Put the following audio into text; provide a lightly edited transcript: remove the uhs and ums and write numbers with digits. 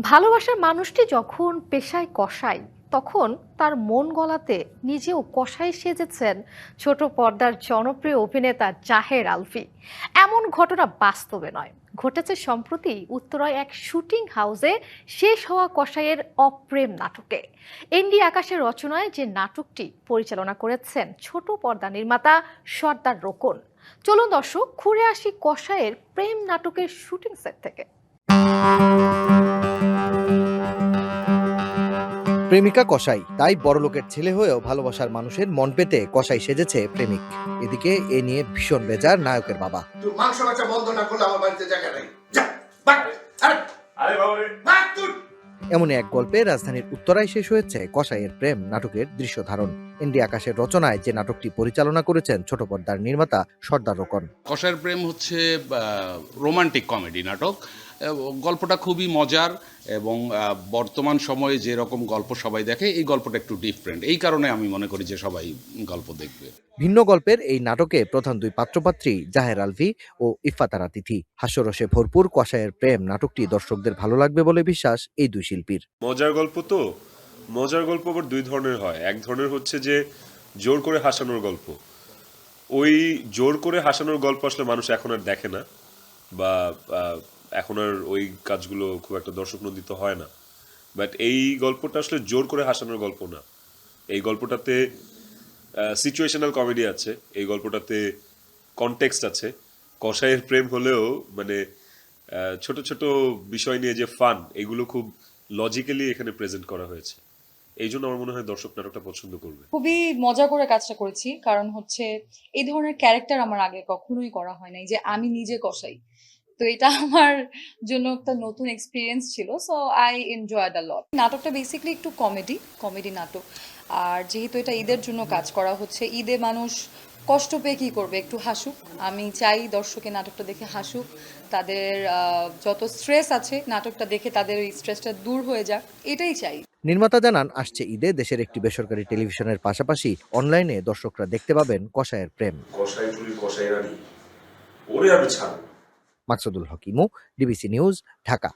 ভালোবাসার মানুষটি যখন পেশায় কসাই, তখন তার মন গলাতে নিজেও কসাই সেজেছেন ছোট পর্দার জনপ্রিয় অভিনেতা জাহের আলভী। এমন ঘটনা বাস্তবে নয়, ঘটেছে সম্প্রতি উত্তরায় এক শুটিং হাউসে শেষ হওয়া কসাইয়ের অপ্রেম নাটকে। এনডি আকাশের রচনায় যে নাটকটি পরিচালনা করেছেন ছোট পর্দা নির্মাতা সর্দার রোকন। চলুন দর্শক, ঘুরে আসি কসাইয়ের প্রেম নাটকের শুটিং সেট থেকে। প্রেমিকা কসাই, তাই বড়লোকের ছেলে হয়েও ভালোবাসার মানুষের মন পেতে কসাই সেজেছে প্রেমিক। এদিকে এ নিয়ে ভীষণ বেজার নায়কের বাবা। তুই মাংস কাটা বন্ধ না করলে আমার বাড়িতে জায়গা নাই। যা, ভাগ। আরে বাবা রে, ভাগ তুই। এমনই এক গল্পে রাজধানীর উত্তরায় শেষ হয়েছে কসাইয়ের প্রেম নাটকের দৃশ্য ধারণ। এনডি আকাশের রচনায় যে নাটকটি পরিচালনা করেছেন ছোট পর্দার নির্মাতা সর্দার রোকন। কসাইয়ের প্রেম হচ্ছে রোমান্টিক কমেডি নাটক। গল্পটা খুবই মজার এবং বর্তমান সময়ে যে রকম গল্প সবাই দেখে, এই গল্পটা একটু ডিফারেন্ট। এই কারণে আমি মনে করি যে সবাই গল্প দেখবে। ভিন্ন গল্পের এই নাটকে প্রধান দুই পাত্রপাত্রী জাহের আলভী ও ইফফাতারা তিথি। হাস্যরসে ভরপুর কসাইয়ের প্রেম নাটকটি দর্শকদের ভালো লাগবে বলে বিশ্বাস এই দুই শিল্পীর। মজার গল্প তো, মজার গল্প আবার দুই ধরনের হয়। এক ধরনের হচ্ছে যে জোর করে হাসানোর গল্প। ওই জোর করে হাসানোর গল্প আসলে মানুষ এখন আর দেখে না, বা এখন আর ওই কাজগুলো খুব একটা দর্শক নন্দিত হয় না। বাট এই গল্পটা আসলে জোর করে হাসানোর গল্প না। এই গল্পটাতে সিচুয়েশনাল কমেডি আছে, এই গল্পটাতে কনটেক্সট আছে। কসাইয়ের প্রেম হলেও মানে ছোট ছোট বিষয় নিয়ে যে ফান, এগুলো খুব লজিক্যালি এখানে প্রেজেন্ট করা হয়েছে। এই জন্য আমার মনে হয় দর্শক নাটকটা পছন্দ করবে। খুবই মজা করে কাজটা করেছি, কারণ হচ্ছে এই ধরনের ক্যারেক্টার আমার আগে কখনোই করা হয় নাই, যে আমি নিজে কসাই। তো এটা আমার জন্য একটা নতুন এক্সপিরিয়েন্স ছিল, সো আই এনজয়েড আ লট। নাটকটা বেসিক্যালি একটু কমেডি নাটক। আর যেহেতু এটা ঈদের জন্য কাজ করা হচ্ছে, ঈদে মানুষ কষ্ট পেয়ে কী করবে, একটু হাসুক। আমি চাই দর্শকের নাটকটা দেখে হাসুক, তাদের যত স্ট্রেস আছে নাটকটা দেখে তাদের ওই স্ট্রেসটা দূর হয়ে যাক, এটাই চাই। নির্মাতা জানান, আসছে ঈদে দেশের একটি বেসরকারি টেলিভিশনের পাশাপাশি অনলাইনে দর্শকরা দেখতে পাবেন কসাইয়ের প্রেম। কসাই চুরি কসাই রানী, ওরে আমি ছাড়ব। মাকসুদুল হক ইমু, ডিবিসি নিউজ, ঢাকা।